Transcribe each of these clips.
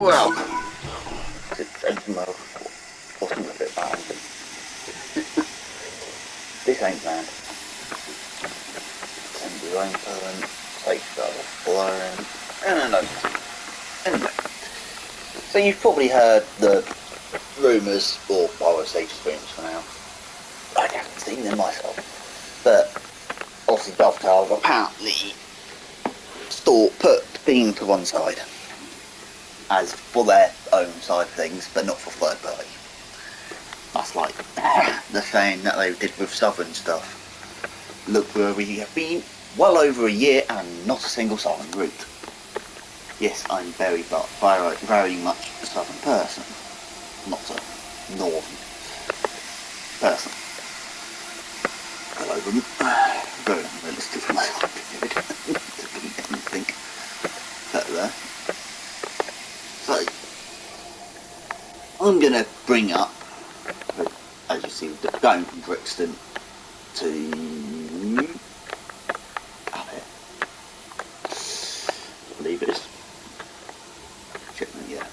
Well, it's Edinburgh wasn't a bit bad. This ain't bad. Send your own current, take the blowing, and no. Anyway, so you've probably heard the rumours, or I would say screams for now. I haven't seen them myself, but obviously Dovetail have apparently put being to one side as for their own side of things, but not for third party. That's like the saying that they did with Southern stuff. Look where we have been, well over a year and not a single Southern route. Yes, I'm very much a Southern person, not a Northern person. Hello, very unrealistic from my side to be anything better there. So, I'm going to bring up, as you see, going from Brixton to up here. I believe it is. Check me, yeah.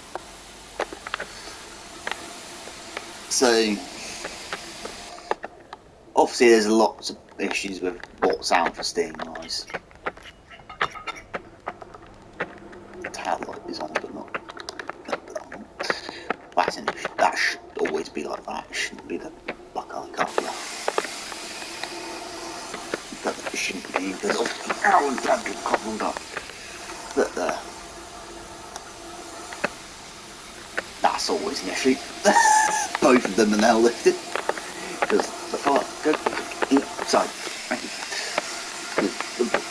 So, obviously there's lots of issues with what sound for steam noise. The tail light is on, but not. That should always be like that. It shouldn't be the buckeye coupler. But it shouldn't be, because obviously Aaron Dad get coupled up. But that's always an issue. Both of them are now lifted. Because the fire go inside.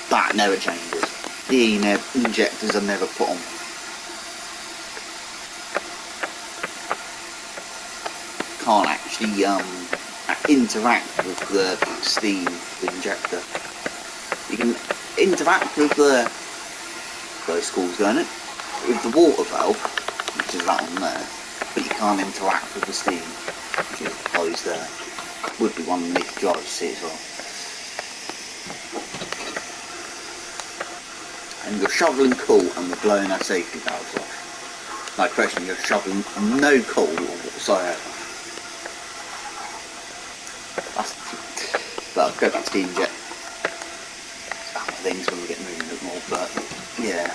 That never changes. The injectors are never put on. Can't actually interact with the steam injector. You can interact with the those calls going it with the water valve, which is that one there, but you can't interact with the steam, which is closed there. Would be one underneath the driver's seat as well. And you're shoveling coal and we're blowing our safety valves off. No question, you're shoveling no coal whatsoever. But I'll go back to the inject things when we get moving a bit more, but yeah.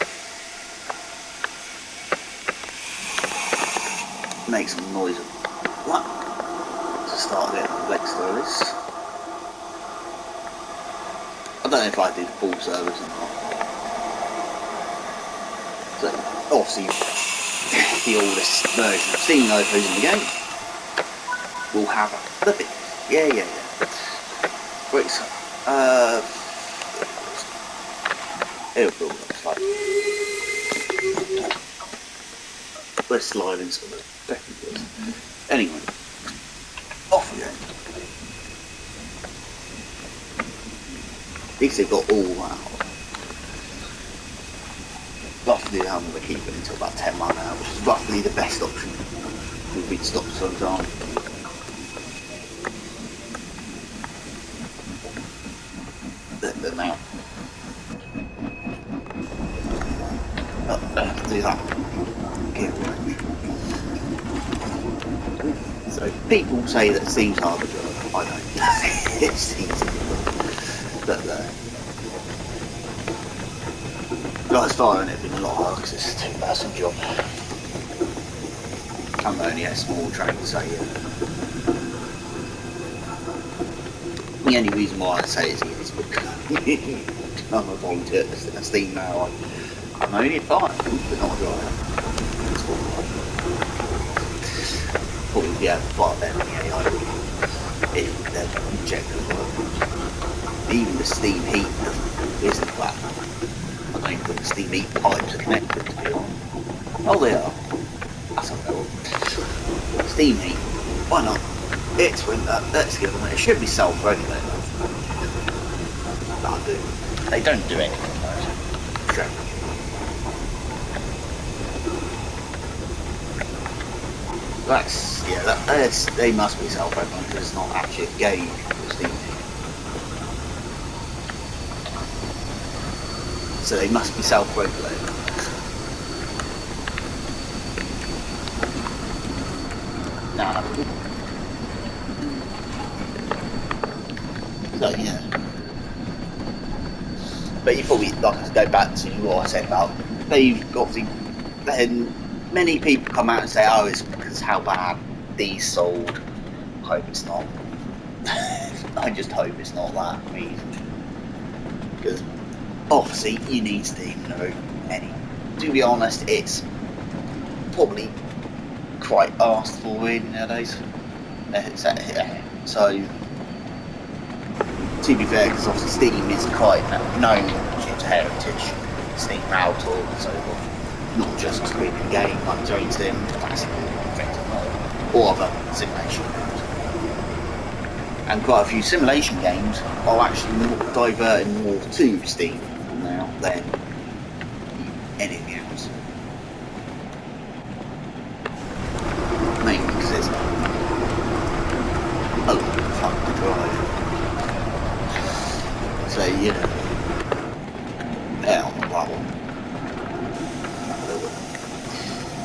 Make some noise of what? To start getting complex through this. I don't know if I did full service or not. So obviously the oldest version of steam locos in the game will have the bit. Yeah. Great stuff. It'll build up slightly. We're sliding some of the second wheels. Anyway, off we go. At least they've got all that. Roughly, I'm going to keep it until about 10 miles an hour, which is roughly the best option. We'll be stopped sometime. Them out. Do that. So people say that steam's hard to drive. I don't. It's easy. But guys firing it been a lot harder because it's a two-person job. I'm only a small train, so the only reason why I say it's easy is because I'm a volunteer at a steam now. I'm only a fireman, but not a driver. Probably be able to fire better than the AI if their injectors work. Even the steam heat isn't flat. I don't even think the steam heat pipes are connected, to be honest. Oh, they are. That's okay. Steam heat. Why not? It's winter. Let's give them it. It should be self-regulated. That'll do. They don't do anything though. Sure. They must be self-regulated because it's not actually a gauge for steam heat. So they must be self-regulated. But you probably, like, to go back to what I said about, they've got the, then many people come out and say, oh, it's because how bad these sold. I hope it's not. I just hope it's not that reason. Because obviously you need Steam in the room. To be honest, it's probably quite asked for really nowadays. So, to be fair, because obviously Steam is quite known for its heritage, Steam Router and so forth. Not just screening game like Dream Sim, Classic, or other simulation games. And quite a few simulation games are actually diverting more to Steam now than anything else. Mainly because it's a lot of fun to drive. So, you know, they're on the level.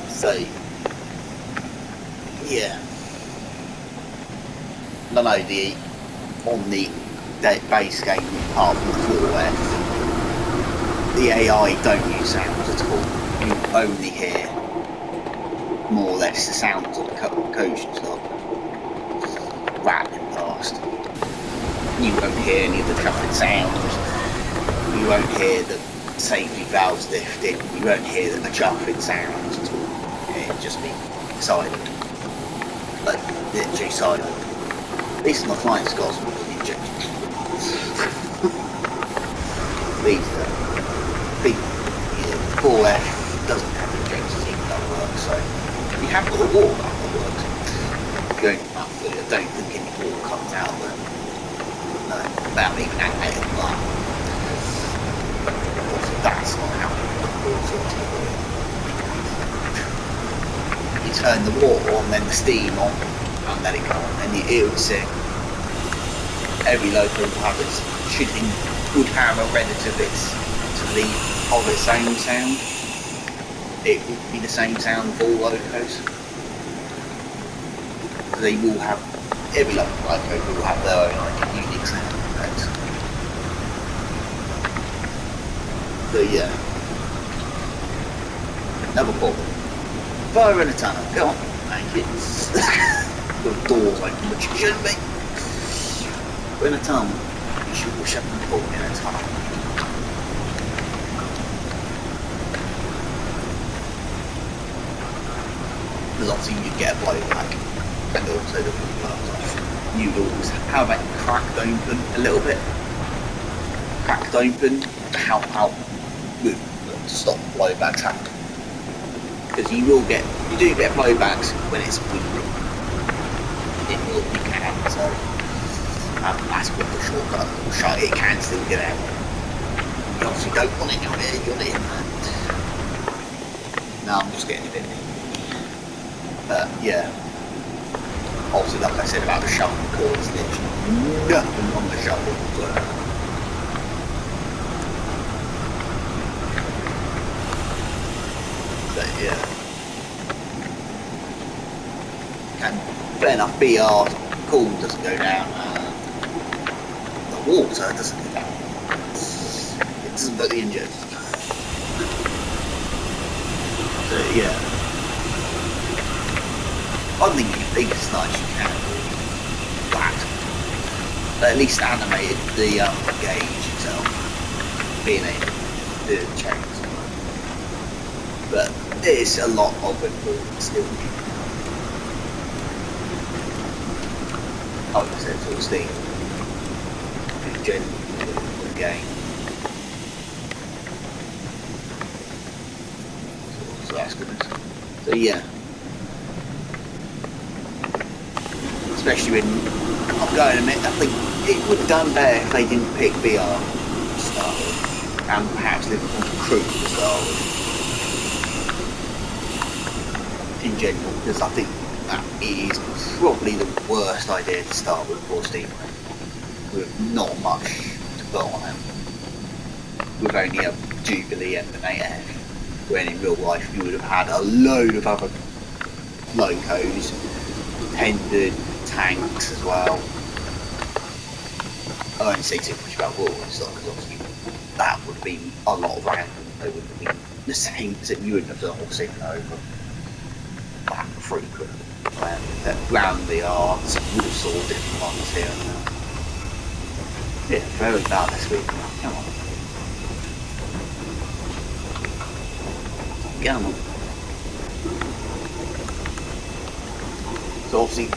So, yeah. I know on the base game apart from the 4F, the AI don't use sounds at all. You only hear more or less the sounds of the coach and stuff rattling past. You won't hear any of the traffic sounds. You won't hear the safety valves lifting. You won't hear the traffic sounds at all. It'll just be silent. Like, literally silent. At least my flying scots will be injected. These big 4F doesn't have injectors even that work, so you have got the water that works. Going up there, I don't think any water comes out of them. No, without even activating the line. That's not how you put water into the water. You turn the water on, then the steam on, and let it go on, and it will sing. Every local will have its would have a relative of its own sound. It would be the same sound for all locos. They will have, every loco will have their own unique sound effects. So yeah, another problem. Fire in a tunnel, go on, thank you. The doors open, which you shouldn't be. We're in a tunnel. You should shut the door in a tunnel. Because obviously you'd get a blowback, and also the blowback off. You'd always have that cracked open a little bit. Cracked open to help out with to stop blowbacks happening. Because you do get blowbacks when it's windy. You can, so that's what the shortcut shot. It can still get out. You obviously don't want it on it, you're in. No, I'm just getting it in. Yeah. Obviously, like I said about the shovel core, it's literally nothing on the shovel. But yeah. And fair enough, BR cool doesn't go down. The water doesn't go down. It doesn't put the engine. So yeah. I think it's nice you can do that. But at least animated the gauge itself, being able to do the change. But there's a lot of improvement still. Like I said, for Steam, in general, the game. So that's good. So yeah. Especially when, I'm going to admit, I think it would have done better if they didn't pick BR to start with, and perhaps Liverpool Crew to start with, in general, because I think that is probably the worst idea to start with for Steam, with not much to put on it, with only a Jubilee and an 8F, when in real life you would have had a load of other locos, tendered, tanks as well. I won't say too much about War and stuff because obviously that would have been a lot of random. They wouldn't have been the same, so you wouldn't have done all seen over that frequent. Round the arts, you would have saw different ones here and there. Yeah, very bad this week. Come on. Come on. So obviously,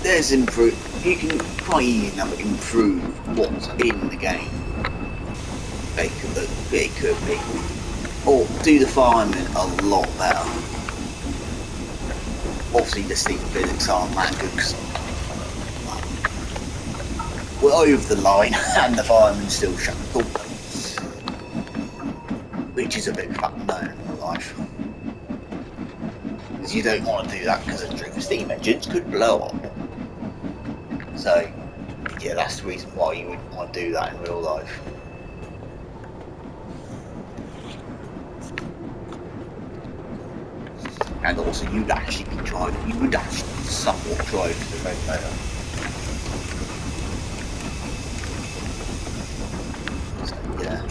there's improve. You can quite easily now improve what's in the game. It could be, or do the farming a lot better. Obviously, the steam physics aren't that good because we're over the line and the fireman's still shackled, which is a big fat no in life. Because you don't want to do that because the steam engines could blow up. So, yeah, that's the reason why you wouldn't want to do that in real life. And also, you'd actually be driving, you would actually somewhat drive to the red motor. So, yeah.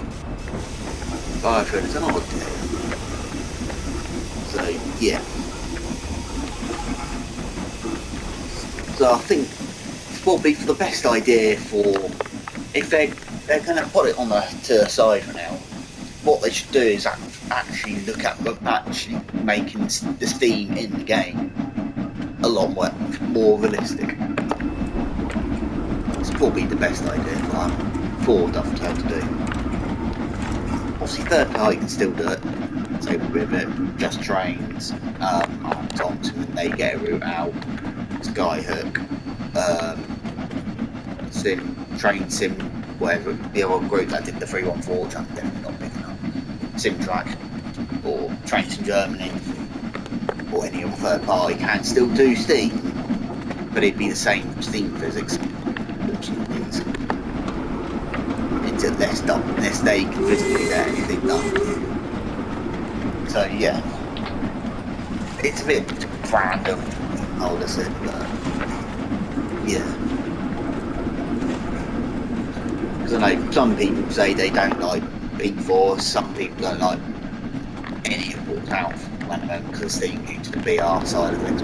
Firefighter is an odd day. So, yeah. So, I think it's probably for the best idea for, if they're going to put it on to the side for now, what they should do is actually look at actually making the steam in the game a lot more realistic. It's probably the best idea for Dovetail to do. Obviously, third party can still do it. So with it, just trains, Thompson, they get a route out, Skyhook, Train Sim, whatever, the other group that did the 314, which I'm definitely not picking up, Simtrack, or Trains in Germany, or any other third party can still do steam, but it'd be the same steam physics, unless they can physically get anything done. So yeah, it's a bit random, I would have said, but yeah. Because I know some people say they don't like P4, some people don't like any of what's out because it's steam due to the BR side of things.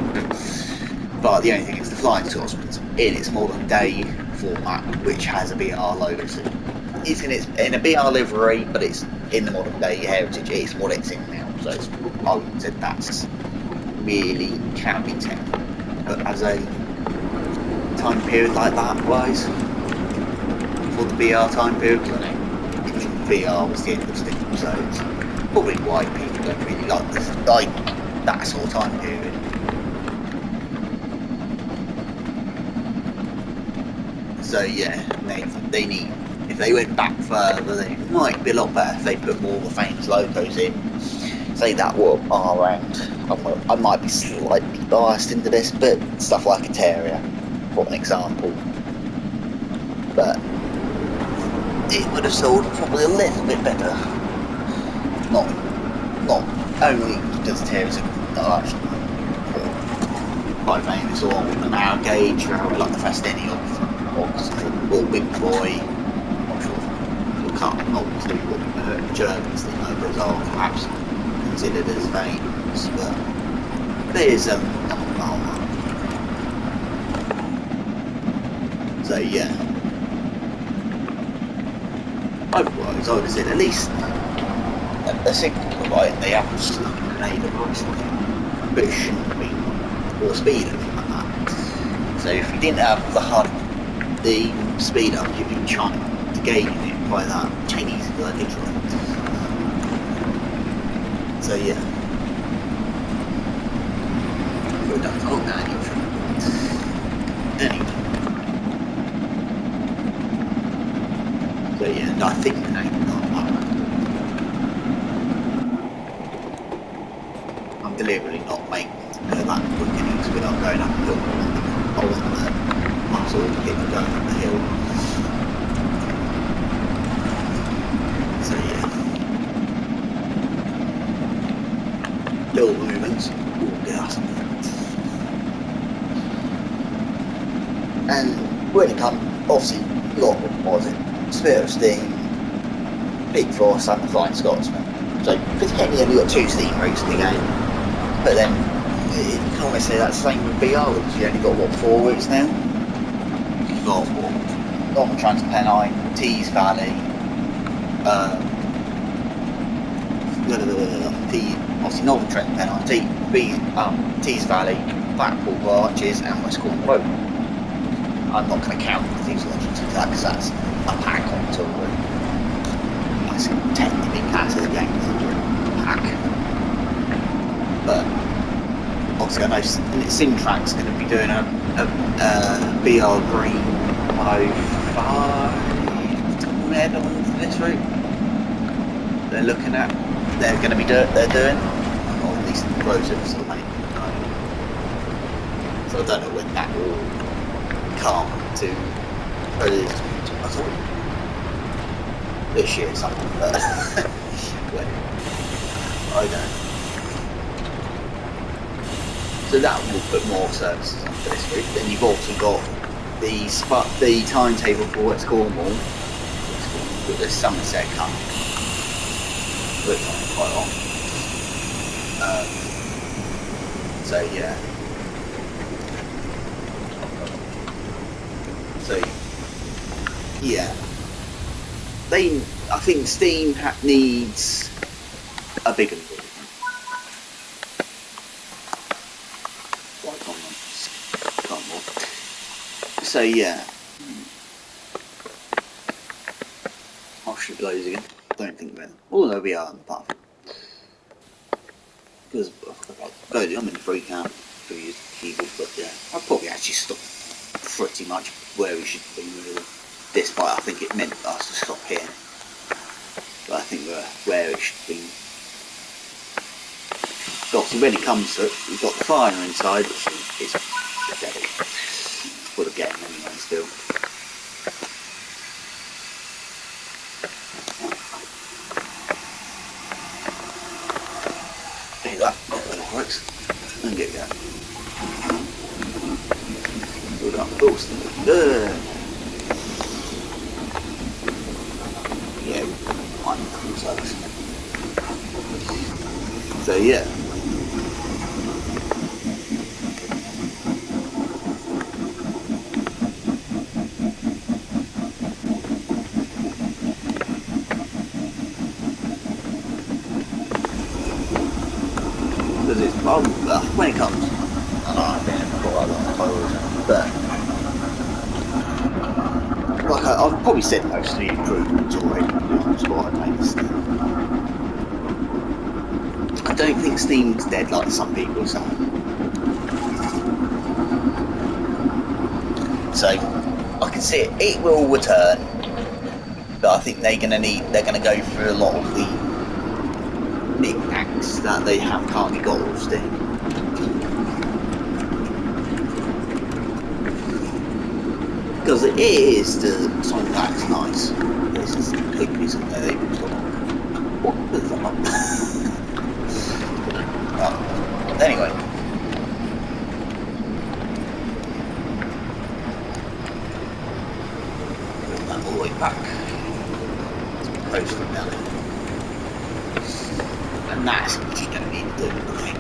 But the only thing is the Flying Scotsman's in its modern day format, which has a BR logo. So it's in a BR livery, but it's in the modern day heritage. It's what it's in now. So I wouldn't say that's really can be technical. But as a time period like that wise, for the BR time period, I know BR was the end of steam, so it's probably why people don't really like that sort of time period. So yeah, they need, if they went back further, they might be a lot better if they put more of the famous logos in. Say that were around. I might be slightly biased into this, but stuff like a Terrier, for an example. But it would have sold probably a little bit better. Not only because Terriers are actually quite famous, or an hour gauge, or like the Fastini or Big Boy. Not sure. I can't not see what Germans think logos are perhaps considered as famous, but there's so yeah. Otherwise, I would say at least a signal right, they haven't stuck in Canada recently, but it shouldn't be, or speed or anything like that. So if you didn't have the speed up, you'd be trying to gain it by that Chinese literally. So yeah. But that's all anyway. So yeah, I think the name is not that. I'm deliberately not making that quick innings without going up the hill. I want the muscle to get going up the hill. So yeah. Little movements. Ooh, gas. And when it comes, obviously, a lot of what was it? Sphere of Steam, Peak Force and the Flying Scotsman. So technically only got 2 steam routes in the game, but then you can almost say that's the same with BR routes. You only got what, 4 routes now? You've got what, Northern Transpennine, Tees Valley, obviously Northern Transpennine, Tees Valley, Blackpool Arches, and West Cornwall Road. I'm not going to count the Thieves Lodges into that because that's a pack on tour route. That's technically classed as a game pack. But obviously I know Simtrack's going to be doing a BR Green 105 head on this route. They're looking at, they're going to be they're doing, or at least the projects are made. So I don't know when that will come to this year or something, but I don't. So that will put more services on for this route. Then you've also got the timetable for West Cornwall with the Somerset Cup. Looks like quite long. So yeah. So yeah. I think Steam needs a big improvement. So yeah, I'll shoot those again. Don't think about them. Although we are in the path. Because I'm in the free camp for your keyboard, but yeah, I'll probably actually stop pretty much where we should be really. Despite I think it meant us to stop here. But I think we're where it should be. Obviously when it comes to it, we've got the fire inside, which is the devil for the game anyway still. Do that, works, and get going. Build up, good. Yeah, I'm close. So yeah. Because it's when it comes, I know I've been in for quite a long time, but like I've probably said most of the improvements already. That's what I've made Steam. I don't think Steam's dead like some people say. So I can see it will return, but I think they're gonna go through a lot of the knickknacks that they have currently got with Steam. Because it is the song that's nice. This is completely something they able to. What the fuck? Anyway. Bring that all the way back. Post it down. And that's what you're going to need to do, I think.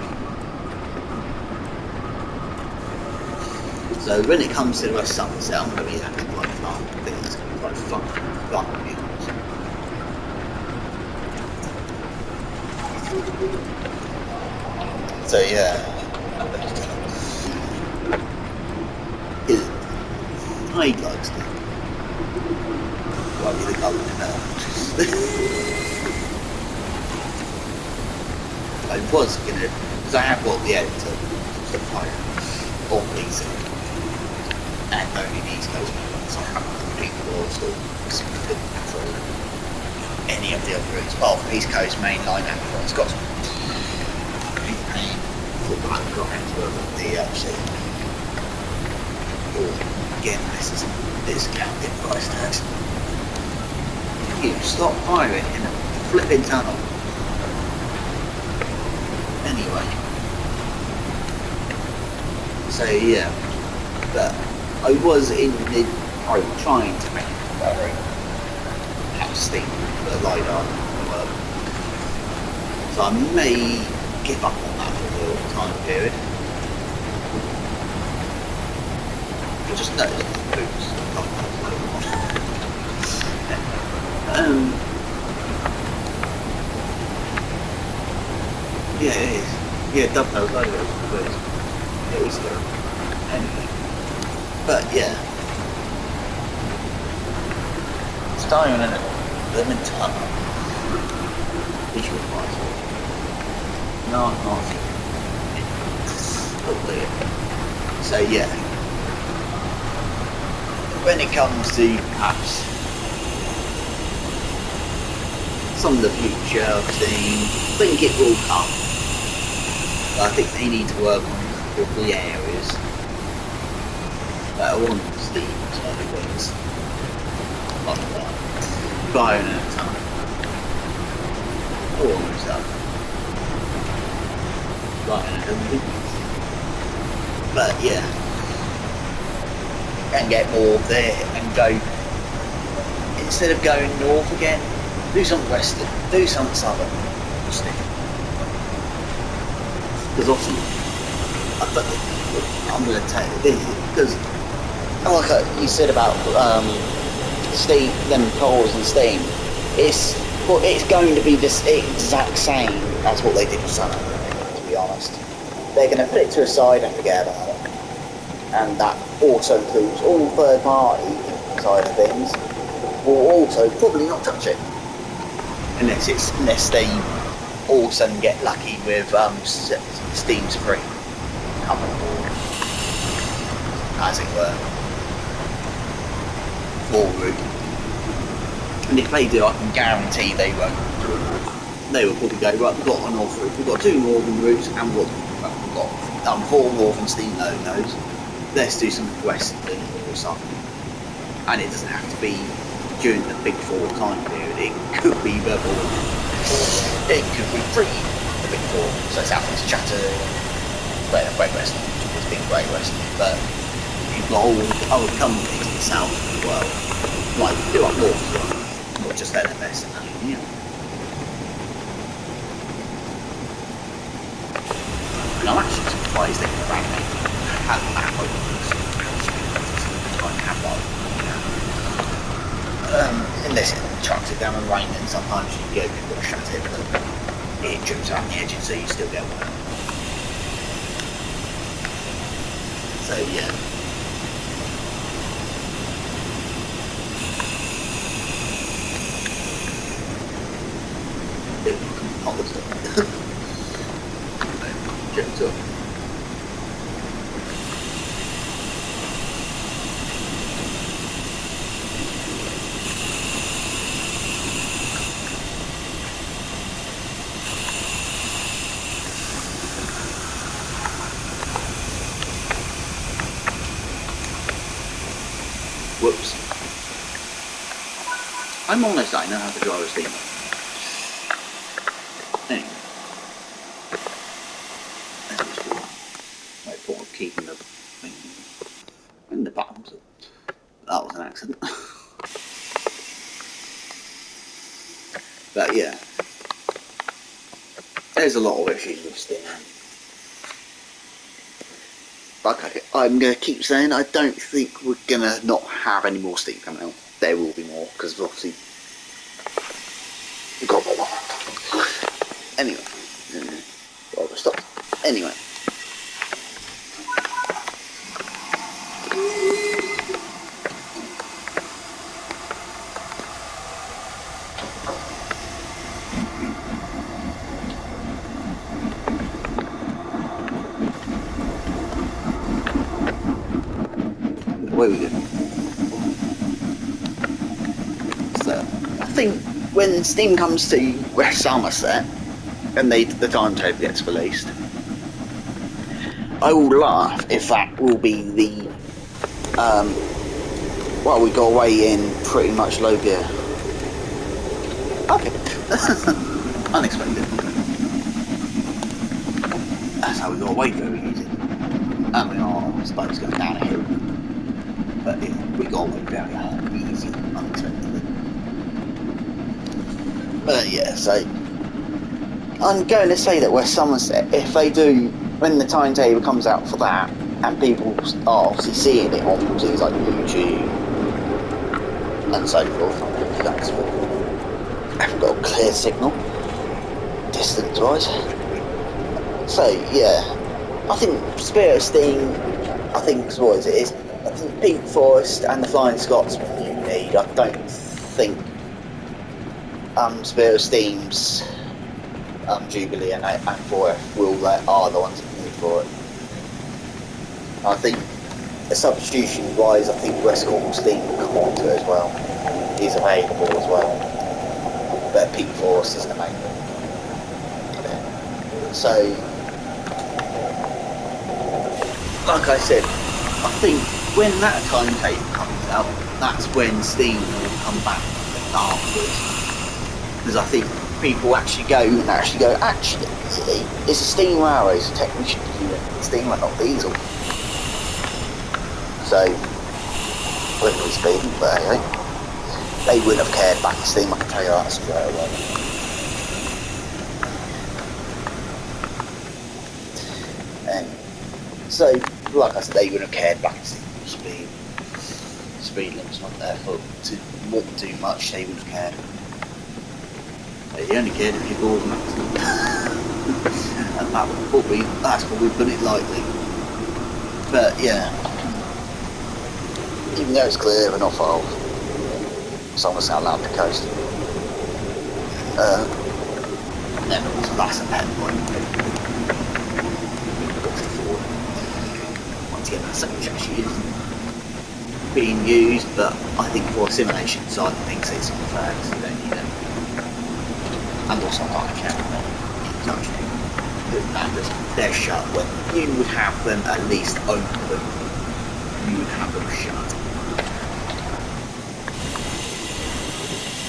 So when it comes to the rest of Somerset, I'm going to be having quite fun. I think it's going to be quite fun to be honest. So yeah. I'd like to. Well, I think I would know. I was gonna, because I have got the editor on PC, and only these Coast ones. I haven't completely lost or couldn't control any of the other routes, apart from East Coast mainline and from Scotland. I've got into the again, this is discounted price tags. You stop firing in a flipping tunnel. Anyway, so yeah, but I was trying to make it better. That's steam for the LiDAR work. So I may give up on that for a little time period. I just noticed the boots. Yeah, it is. Yeah, dovetails over those boots. It was there. Anyway. But yeah. Starting on a lemon tunnel. Visual wise. Not lovely. So yeah. When it comes to perhaps some of the future thing, I think it will come. But I think they need to work on a couple of the areas that are on Steam side of things. Like that. Buying a ton. All of stuff. Buying a But yeah. And get more there and go, instead of going north again, do something western, do something southern. Because often, I'm going to take this, because like you said about steam, them poles and steam, it's going to be the exact same as what they did with Sun, to be honest. They're going to put it to a side and forget about it. And that also includes all third party side of things will also probably not touch it unless they all of a sudden get lucky with Steam Spring coming forward, as it were, full route. And if they do, I can guarantee they won't. They will probably go, right, we've got a north route, we've got 2 northern routes, and we've got 4 northern Steam nodes. Let's do something western or something. And it doesn't have to be during the Big 4 time period. It could be before. It could be pre the Big 4. So Southeast Chatham, Great Western, it's been Great Western, but you've got all other companies in the south as well. Like do up north as well. Not just LMS and that, yeah. And I'm actually surprised they can have that open. Unless it chucks it down and rain, and sometimes you go to shut it, but it jumps out the edges, so you still get one. So yeah. Not the stuff. Jumps up. Whoops. I'm honest, I know how to drive a steamer. Anyway. My point of keeping the thing in the bottom, so that was an accident. But yeah. There's a lot of issues with steamer. But I'm going to keep saying I don't think we're going to not have any more Steam coming out. There will be more, because obviously we've got more. Anyway. I'll stop. Anyway. Where we go? So, I think when Steam comes to West Somerset and the timetable gets released, I will laugh if that will be the well, we got away in pretty much low gear. Okay. Unexpected. That's how we got away very easy. And we are, I suppose, going down a hill. But yeah, we got away very easy, unexpectedly. Yeah, so I'm going to say that West Somerset, if they do, when the timetable comes out for that, and people are obviously seeing it on things like YouTube and so forth, I'm going to do that because we haven't got a clear signal, distance-wise. So, yeah, I think Spirit of Steam, I think, what is it is, I think Peak Forest and the Flying Scotsman you need. I don't think Spirit of Steam's Jubilee and 4F are the ones that you need for it. I think substitution wise, I think West Cornwall Steam will come on to it as well. Is available as well. But Peak Forest is the main one. So, like I said, I think when that timetable comes out, that's when Steam will come back afterwards. Because I think people actually it's a Steam Railway, it's a technician unit, Steam are not diesel. So, legally speaking, but anyway, they wouldn't have cared back in Steam, I can tell you that straight away. And so, like I said, they wouldn't have cared back in Steam. Speed limits not there for to walk too much, they wouldn't have cared. They only cared if you bought them. And that's what we put it lightly. But yeah, even though it's clear and not far off, Somerset allowed the coast. Then that's a pet point. Once again, that's something which actually isn't being used, but I think for a simulation side of things it's preferred, so you don't need it. And also I can't check them. They're shut. When you would have them at least open, you would have them shut.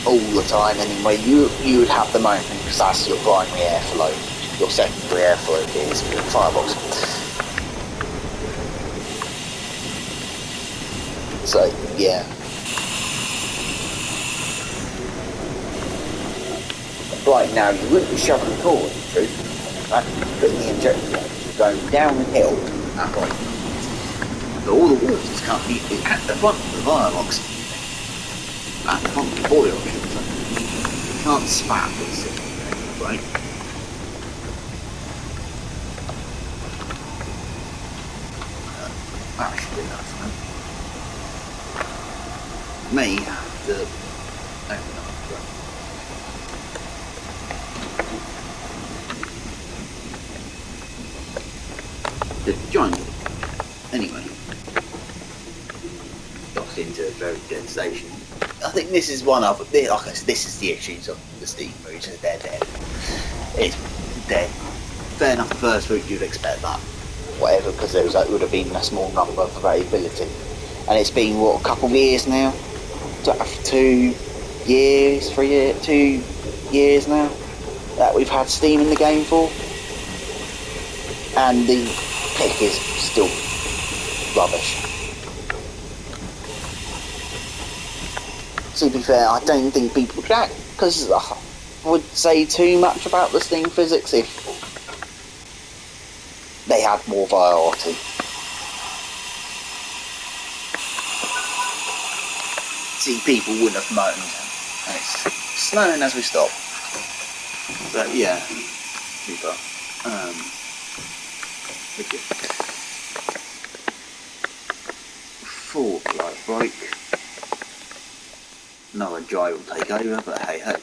All the time anyway, you would have them open because that's your primary airflow. Your secondary airflow is your firebox. So yeah. Right now you wouldn't be shoving the cord, in truth. Putting the injector on, going down the hill and right. But all the water's currently at the front of the firebox. At the front of the boiler, I should say. You can't spat this thing, right? That should be enough, right? May have to open up the joint. Anyway, got into a very dead station. I think this is one of, like I said, this is the issues of the Steam route, they're dead. It's dead. Fair enough, the first route you'd expect that. Whatever, because it would have been a small number of variability. And it's been, what, a couple of years now? 2 years, 2 years now that we've had Steam in the game for. And the pick is still rubbish. To be fair, I don't think people would say too much about the Steam physics if they had more variety. See, people wouldn't have moaned. And it's snowing as we stop. But yeah, super. Forward light break. Another dry will take over, but hey ho.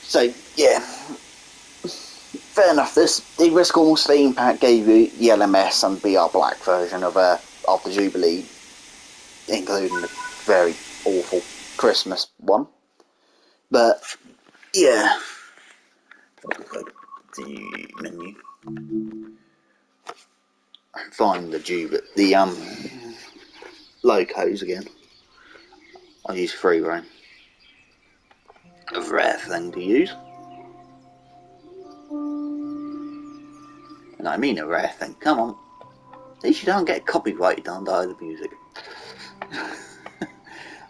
So yeah, fair enough. The West Cornwall Steam Pack gave you the LMS and BR Black version of the Jubilee, including the very awful Christmas one. But yeah, the menu and find the locos again. I use free roam. A rare thing to use. And I mean a rare thing. Come on. At least you don't get copyrighted on the music.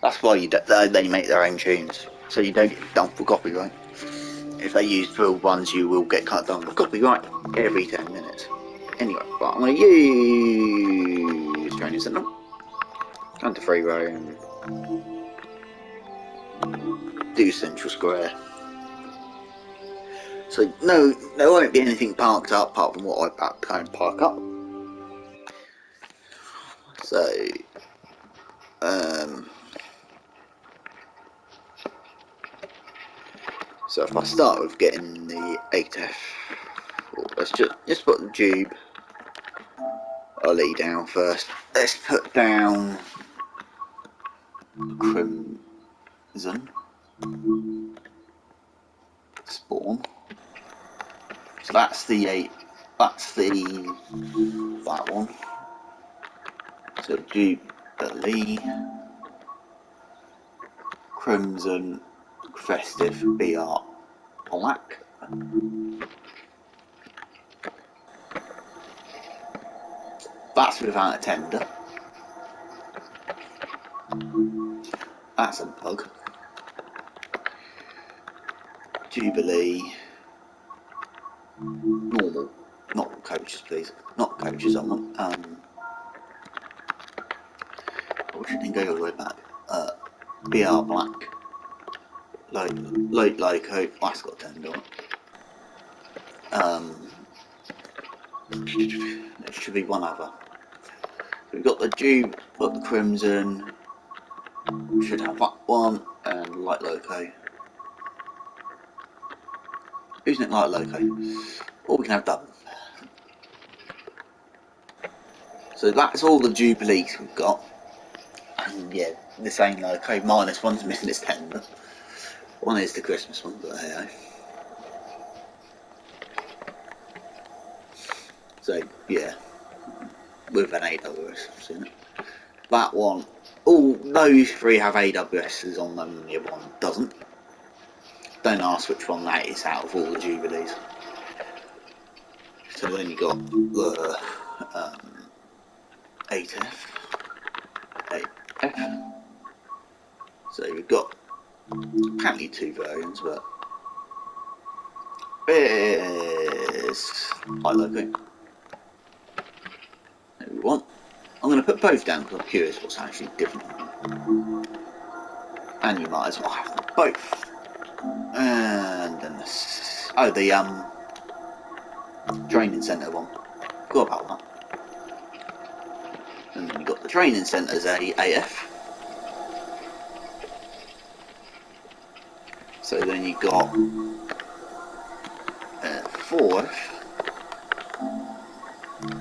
That's why they make their own tunes. so you don't get done for copyright. If they use drilled ones, you will get cut down for copyright every 10 minutes. Anyway, right, I'm going to use training centre. Come to free roam. Do central square. So no, there won't be anything parked up apart from what I can park up. So so if I start with getting the 8F, let's just put the tube. I'll let you down first. Let's put down Crimson Spawn. So that's the 8. That's that one. So Jubilee, Crimson, Festive, BR, Black. That's without a tender. That's a bug. Jubilee, normal, not coaches, please. Not coaches, I want. We shouldn't go all the way back. BR Black, Late Loco. That's got a tender on it. There should be one other. So we've got the Jube, got the Crimson. We should have that one and Light Loco. Who's in Light Loco? Or we can have double. So that's all the Jubilees we've got. And yeah, the same Loco, minus one's missing its tender. One is the Christmas one, but hey. So yeah, with an AWS, I've seen it. That one, all those three have AWSs on them, and the other one doesn't. Don't ask which one that is out of all the Jubilees. So then you got the 8F. So you've got apparently two versions, but there's high loco. There we want. I'm going to put both down because I'm curious what's actually different. And you might as well have them both. And then this, the training centre one. Forgot about that. And then you've got the training centre's AF. So then you've got 4F.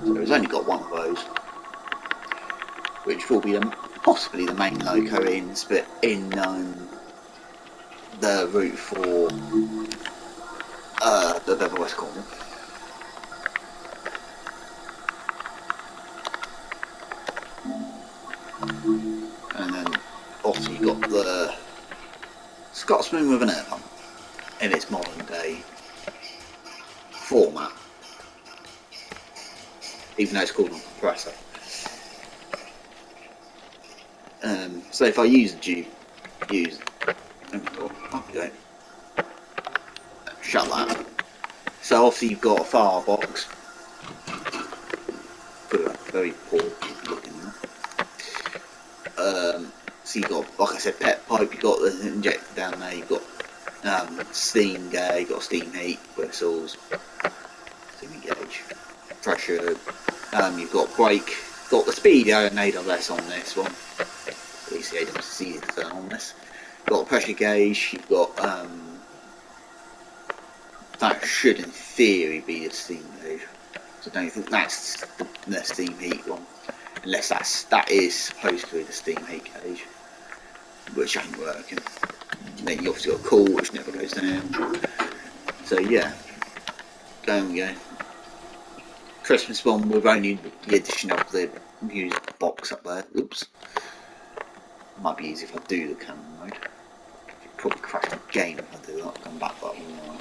So it's only got one of those, which will be possibly the main loco in the route for the Bevel West Corner. And then also you've got the Scotsman with an air pump in its modern day format, even though it's called a compressor. So if I use the shut that. So obviously you've got a firebox, very poor looking. So you've got, like I said, pet pipe. You've got the injector down there. You've got steam gauge. You've got steam heat whistles, steam gauge, pressure. You've got brake. Got the speedo and AWS on this one. At least the AWS is on this. Got a pressure gauge. You've got that should in theory be the steam gauge. So I don't think that's the steam heat one, unless that is supposed to be the steam heat gauge, which ain't working. And then you obviously got a cool, which never goes down. So yeah, there we go. Christmas one with only the addition of the music box up there. Oops. Might be easy if I do the camera mode. Probably crash the game if I do that. I'll come back that one.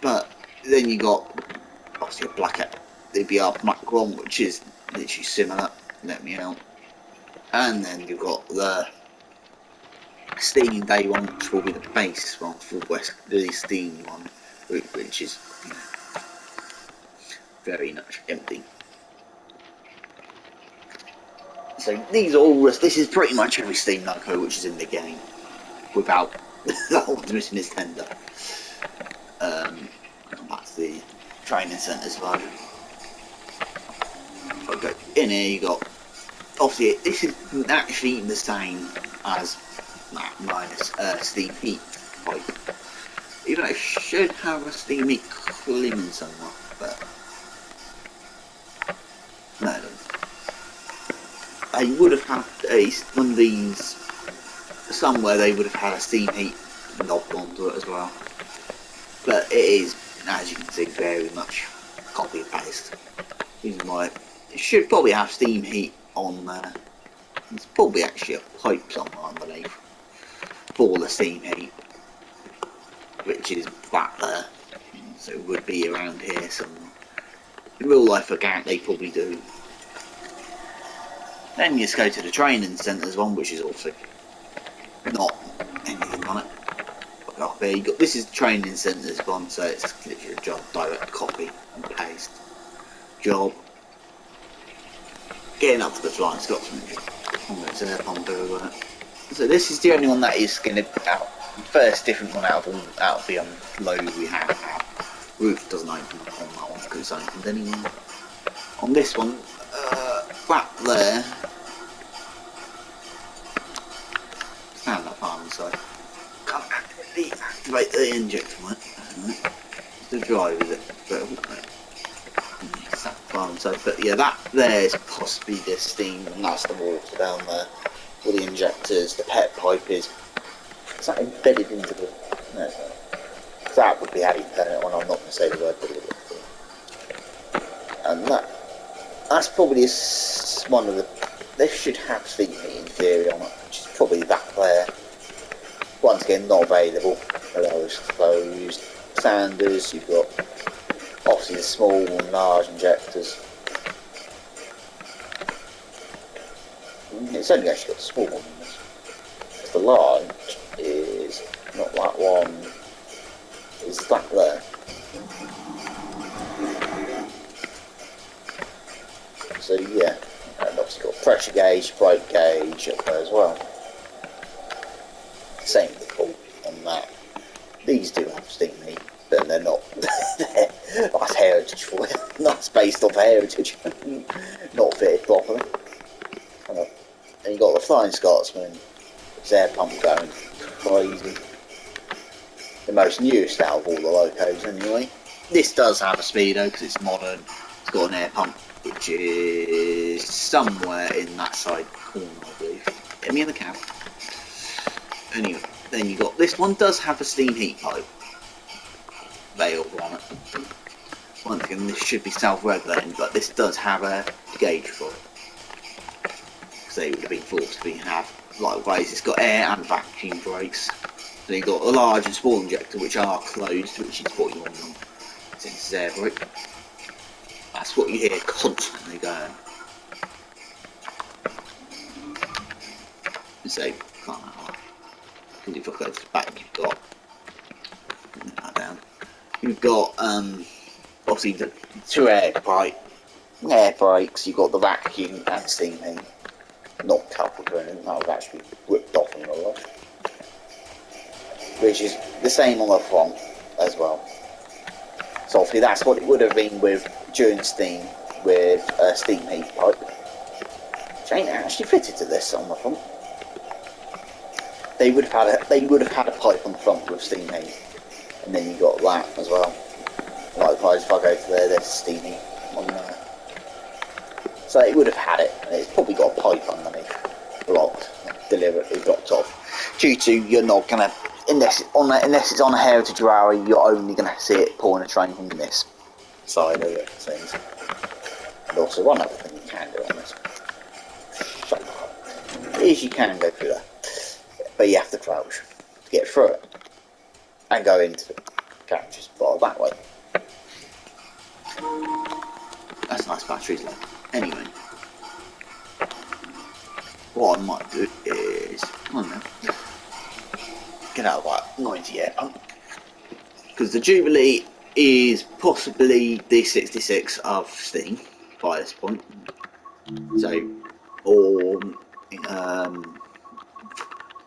But then you got obviously a black the BR Black one, which is literally similar. Let me out. And then you've got the steam day one, which will be the base one for the steam one, which is, you know, very much empty. So these are all. This is pretty much every steam loco which is in the game, without the Optimus in his tender. That's the training centre as well. If I go in here, you got, obviously this is actually the same as that minus steam heat pipe. Even though it should have a steam heat cleaning somewhere, but no, it doesn't. I would have had one of these somewhere. They would have had a steam heat knob onto it as well, but it is, as you can see, very much copy and paste. Reason why it should probably have steam heat on there. There's probably actually a pipe somewhere underneath for the steam heat, which is back there, so it would be around here somewhere. In real life, I can't, they probably do. Then you just go to the training centres one, which is also not anything on it. Up there, you got, this is the training centres one, so it's literally a job, direct copy and paste. Job. Getting up to the Flying Scotsman. It's air pump everywhere. So this is the only one that is going to be out. First different one out of the load we have now. Roof doesn't open up on that one because it's opened anyway. On this one, back there. Stand up arm side. Can't activate the injector on it. The drive is it? But yeah, that there is possibly the steam, and that's the water down there. All the injectors, the pet pipe is that embedded into the. No, that would be how you turn it on. I'm not going to say the word, but it would. And that's probably one of the. They should have steam heat in theory on it, which is probably that there. Once again, not available. Those closed. Sanders, you've got obviously the small and large injectors. It's only actually got the small ones. The large is not that one. Is that there? So yeah, and obviously got pressure gauge, brake gauge up there as well. Same with the port on that. These do have steam heat, but they're not. That's heritage for you. That's based off heritage, not fitted properly. And you got the Flying Scotsman, its air pump going crazy. The most newest out of all the locos anyway. This does have a speedo because it's modern. It's got an air pump which is somewhere in that side corner, I believe. Get me in the cab. Anyway, then you got this one does have a steam heat pipe valve on it. Once again, this should be self-regulating, but this does have a gauge for it. Because they would have been forced to have, likewise, it's got air and vacuum brakes. So you've got a large and small injector which are closed, which is what you want them. Since it's air brake. That's what you hear constantly going. So, can't have because if I go to the back, you've got that down. You've got obviously the two air brakes. You've got the vacuum and steam heat, not coupled or anything. That would actually ripped off in real life, which is the same on the front as well. So obviously that's what it would have been with during steam with a steam heat pipe, which ain't actually fitted to this on the front. They would have had a pipe on the front with steam heat, and then you got that as well. Likewise, if I go to there, there's steam heat on there. So it would have had it, and it's probably got a pipe underneath, blocked, deliberately blocked off. Due to you're not gonna, unless it's on a heritage railway, you're only gonna see it pulling a train from this side of it. Things. And also one other thing you can do on this. Shut up. Is you can go through there. But you have to crouch to get through it and go into the carriages bar that way. That's nice batteries left. Anyway, what I might do is, I don't know, get out of that noise yet. Because the Jubilee is possibly the 66 of Steam by this point. So, or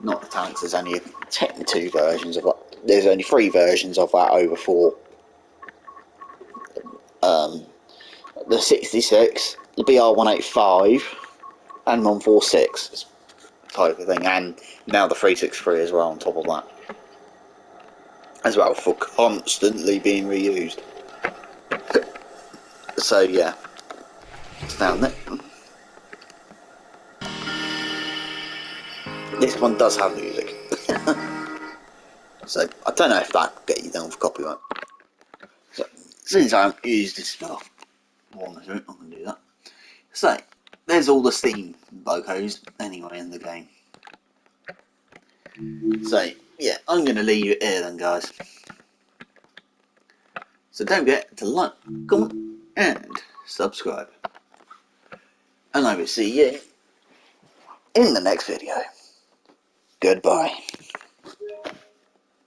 not the tanks. There's only technically 2 versions of that. There's only 3 versions of that over 4. The 66, the BR185, and 146 type of thing, and now the 363 as well on top of that, as well, for constantly being reused. So yeah, it's down there. This one does have music. So I don't know if that will get you down for copyright. So since I haven't used this stuff, I can do that. So there's all the Steam logos anyway in the game. So yeah, I'm going to leave it here then, guys. So don't forget to like, comment and subscribe. And I will see you in the next video. Goodbye.